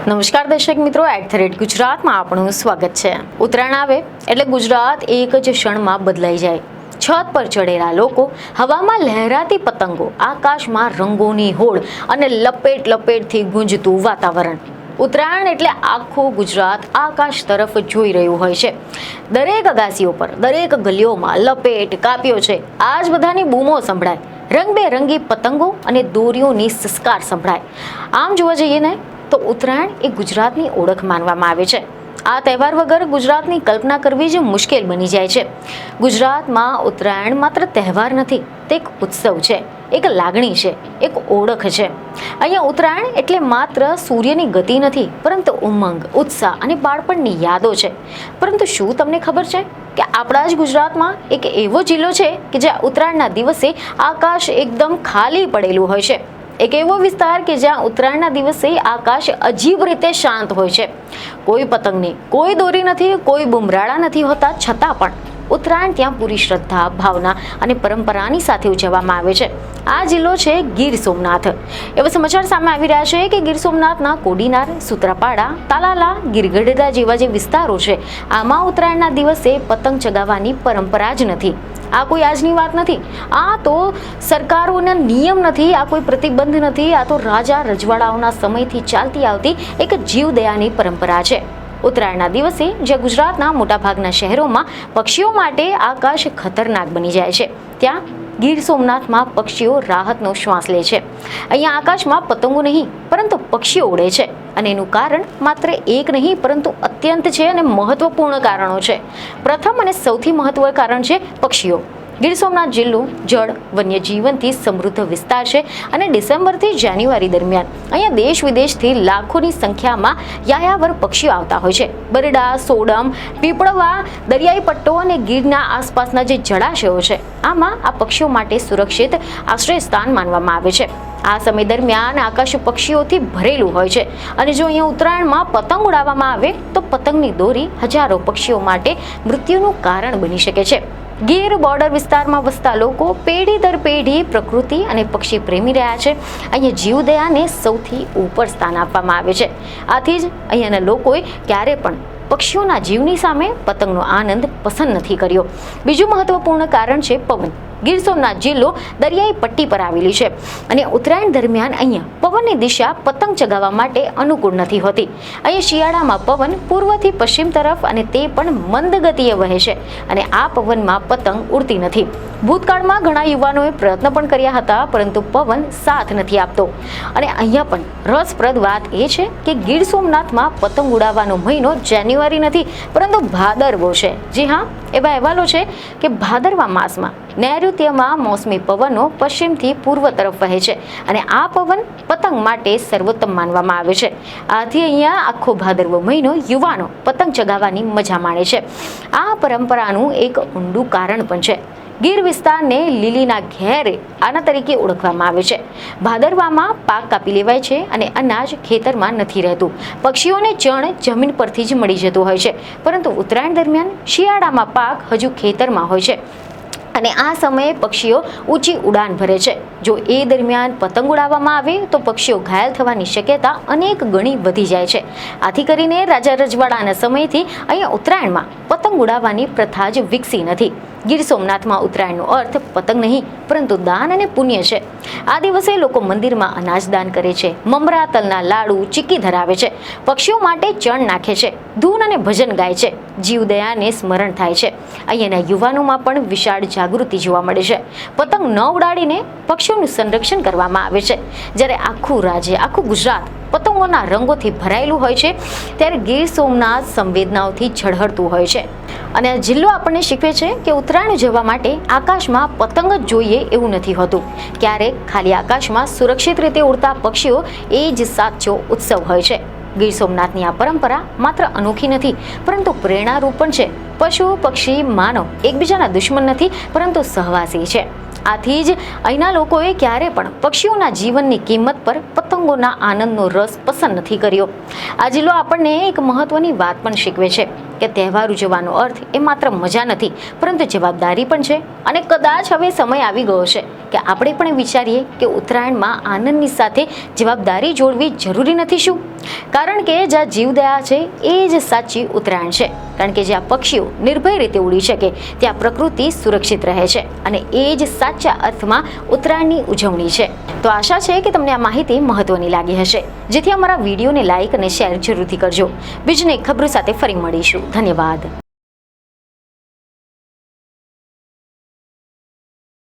નમસ્કાર દર્શક મિત્રો, @ગુજરાતમાં આપણું સ્વાગત છે। ઉત્તરાયણ આવે એટલે ગુજરાત એક જ ક્ષણમાં બદલાઈ જાય। છત પર ચડેલા લોકો, હવામાં લહેરાતી પતંગો, આકાશમાં રંગોની હોડ અને લપેટ લપેટથી ગુંજતું વાતાવરણ। ઉત્તરાયણ એટલે આખું ગુજરાત આકાશ તરફ જોઈ રહ્યું હોય છે। દરેક અગાસીઓ પર, દરેક ગલીઓમાં લપેટ કાપ્યો છે, આ જ બધાની બૂમો સંભળાય, રંગબેરંગી પતંગો અને દોરીઓની સસકાર સંભળાય। આમ જોવા જઈએ ને તો ઉત્તરાયણ એ ગુજરાતની ઓળખ માનવામાં આવે છે। આ તહેવાર વગર ગુજરાતની કલ્પના કરવી જ મુશ્કેલ બની જાય છે। ગુજરાતમાં ઉત્તરાયણ માત્ર તહેવાર નથી, તે એક ઉત્સવ છે, એક લાગણી છે, એક ઓળખ છે। અહીંયા ઉત્તરાયણ એટલે માત્ર સૂર્યની ગતિ નથી, પરંતુ ઉમંગ, ઉત્સાહ અને બાળપણની યાદો છે। પરંતુ શું તમને ખબર છે કે આપણા જ ગુજરાતમાં એક એવો જિલ્લો છે કે જ્યાં ઉત્તરાયણના દિવસે આકાશ એકદમ ખાલી પડેલું હોય છે। એક એવો વિસ્તાર કે જ્યાં ઉત્તરાયણના દિવસે આકાશ અજીબ રીતે શાંત હોય છે। કોઈ પતંગની, કોઈ દોરી નથી, કોઈ બુમરાળા નથી હોતા, છતાં પણ ઉત્તરાયણ ત્યાં પૂરી શ્રદ્ધા, ભાવના અને પરંપરાની સાથે ઉજવવામાં આવે છે। આ જિલ્લો છે ગીર સોમનાથ। એવા સમાચાર સામે આવી રહ્યા છે કે ગીર સોમનાથના કોડીનાર, સૂત્રાપાડા, તાલાલા, ગીરગઢડા જેવા જે વિસ્તારો છે, આમાં ઉત્તરાયણના દિવસે પતંગ ચગાવવાની પરંપરા જ નથી। આ કોઈ આજની વાત નથી, આ તો સરકારોના નિયમ નથી, આ કોઈ પ્રતિબંધ નથી, આ તો રાજા રજવાડાઓના સમયથી ચાલતી આવતી એક જીવદયાની પરંપરા છે। ઉત્તરાયણના દિવસે જ્યાં ગુજરાતના મોટાભાગના શહેરોમાં પક્ષીઓ માટે આકાશ ખતરનાક બની જાય છે, ત્યાં ગીર સોમનાથમાં પક્ષીઓ રાહતનો શ્વાસ લે છે। અહીંયા આકાશમાં પતંગો નહીં પરંતુ પક્ષીઓ ઉડે છે, અને એનું કારણ માત્ર એક નહીં પરંતુ અત્યંત છે અને મહત્વપૂર્ણ કારણો છે। પ્રથમ અને સૌથી મહત્વનું કારણ છે પક્ષીઓ। ગીર સોમનાથ જિલ્લો જળ, વન્યજીવનથી સમૃદ્ધ વિસ્તાર છે અને ડિસેમ્બરથી જાન્યુઆરી દરમિયાન અહીંયા દેશ વિદેશથી લાખોની સંખ્યામાં યાયાવર પક્ષીઓ આવતા હોય છે। બરડા, સોડમ, પીપળવા, દરિયાઈ પટ્ટો અને ગીરના આસપાસના જે જળાશયો છે, આમાં આ પક્ષીઓ માટે સુરક્ષિત આશ્રય સ્થાન માનવામાં આવે છે। આ સમય દરમિયાન આકાશ પક્ષીઓથી ભરેલું હોય છે, અને જો અહીંયા ઉત્તરાયણમાં પતંગ ઉડાવવામાં આવે તો પતંગની દોરી હજારો પક્ષીઓ માટે મૃત્યુનું કારણ બની શકે છે। ગીર બોર્ડર વિસ્તારમાં વસતા લોકો પેઢી દર પેઢી પ્રકૃતિ અને પક્ષી પ્રેમી રહ્યા છે। અહીંયા જીવદયાને સૌથી ઉપર સ્થાન આપવામાં આવે છે। આથી જ અહીંયાના લોકોએ ક્યારે પણ પક્ષીઓના જીવની સામે પતંગનો આનંદ પસંદ નથી કર્યો। બીજું મહત્વપૂર્ણ કારણ છે પવન। ગીર સોમનાથ જિલ્લો દરિયાઈ પટ્ટી પર આવેલી છે, અને ઉત્તરાયણ દરમિયાન અહીંયા પવનની દિશા પતંગ ચગાવવા માટે અનુકૂળ નથી હોતી। અહીંયા શિયાળામાં પવન પૂર્વથી પશ્ચિમ તરફ, અને તે પણ મંદ ગતિએ વહે છે, અને આ પવનમાં પતંગ ઉડતી નથી। ભૂતકાળમાં ઘણા યુવાનોએ પ્રયત્ન પણ કર્યા હતા, પરંતુ પવન સાથ નથી આપતો। અને અહીંયા પણ રસપ્રદ વાત એ છે કે ગીર સોમનાથમાં પતંગ ઉડાવવાનો મહિનો જાન્યુઆરી નથી પરંતુ ભાદરવો છે। જી હા, એવા અહેવાલો છે કે ભાદરવા માસમાં નૈઋત્યમાં મોસમી પવનો પશ્ચિમથી પૂર્વ તરફ વહે છે, અને આ પવન પતંગ માટે સર્વોત્તમ માનવામાં આવે છે। આથી અહીંયા આખો ભાદરવો મહિનો યુવાનો પતંગ ચગાવવાની મજા માણે છે। આ પરંપરાનું એક ઊંડું કારણ પણ છે। ગીર વિસ્તારને લીલીના ઘેર આના તરીકે ઓળખવામાં આવે છે। ભાદરવામાં પાક કાપી લેવાય છે અને અનાજ ખેતરમાં નથી રહેતું, પક્ષીઓને ચણ જમીન પરથી જ મળી જતું હોય છે, પરંતુ ઉત્તરાયણ દરમિયાન શિયાળામાં પાક હજુ ખેતરમાં હોય છે, અને આ સમયે પક્ષીઓ ઊંચી ઉડાન ભરે છે। જો એ દરમિયાન પતંગ ઉડાવવામાં આવે તો પક્ષીઓ ઘાયલ થવાની શક્યતા અનેક ગણી વધી જાય છે। આથી કરીને રાજા રજવાડાના સમયથી અહીંયા ઉત્તરાયણમાં પતંગ ઉડાવવાની પ્રથા જ વિકસી નથી। ગીર સોમનાથમાં ઉત્તરાયણનો અર્થ પતંગ નહીં પરંતુ દાન અને પુણ્ય છે। આ દિવસે લોકો મંદિરમાં અનાજ દાન કરે છે, મમરા, તલના લાડુ, ચીક્કી ધરાવે છે, પક્ષીઓ માટે ચણ નાખે છે, ધૂન અને ભજન ગાય છે, જીવદયાને સ્મરણ થાય છે। અહીંયાના યુવાનોમાં પણ વિશાળ જાગૃતિ જોવા મળે છે। પતંગ ન ઉડાડીને પક્ષીઓનું સંરક્ષણ કરવામાં આવે છે। જ્યારે આખું રાજ્ય, આખું ગુજરાત પતંગોના રંગોથી ભરાયેલું હોય છે, ત્યારે ગીર સોમનાથ સંવેદનાઓથી ઝળહળતું હોય છે। અને આ જિલ્લો આપણને શીખવે છે કે ઉત્તરાયણ ઉજવવા માટે આકાશમાં પતંગ જ જોઈએ એવું નથી હોતું, ક્યારેક ખાલી આકાશમાં સુરક્ષિત રીતે ઉડતા પક્ષીઓ એ જ સાચો ઉત્સવ હોય છે। ગીર સોમનાથની આ પરંપરા માત્ર અનોખી નથી પરંતુ પ્રેરણારૂપ પણ છે। પશુ, પક્ષી, માનવ એકબીજાના દુશ્મન નથી પરંતુ સહવાસી છે। આથી જ અહીંના લોકોએ ક્યારે પણ પક્ષીઓના જીવનની કિંમત પર પતંગોના આનંદનો રસ પસંદ નથી કર્યો। આ જિલ્લો આપણને એક મહત્વની વાત પણ શીખવે છે કે તહેવાર ઉજવવાનો અર્થ એ માત્ર મજા નથી, પરંતુ જવાબદારી પણ છે. અને કદાચ હવે સમય આવી ગયો છે કે આપણે પણ વિચારીએ કે ઉત્તરાયણમાં આનંદની સાથે જવાબદારી જોડવી જરૂરી નથી શું? કારણ કે જ્યાં જીવદયા છે એ જ સાચી ઉત્તરાયણ છે. કારણ કે જ્યાં પક્ષીઓ નિર્ભય રીતે ઉડી શકે, ત્યાં પ્રકૃતિ સુરક્ષિત રહે છે, અને એ જ સાચા અર્થમાં ઉત્તરાયણની ઉજવણી છે. તો આશા છે કે તમને આ માહિતી મહત્વની લાગી હશે, જેથી અમારા વિડીયોને લાઇક અને શેર જરૂરથી કરજો. બીજને ખબરો સાથે ફરી મળીશું. ધન્યવાદ.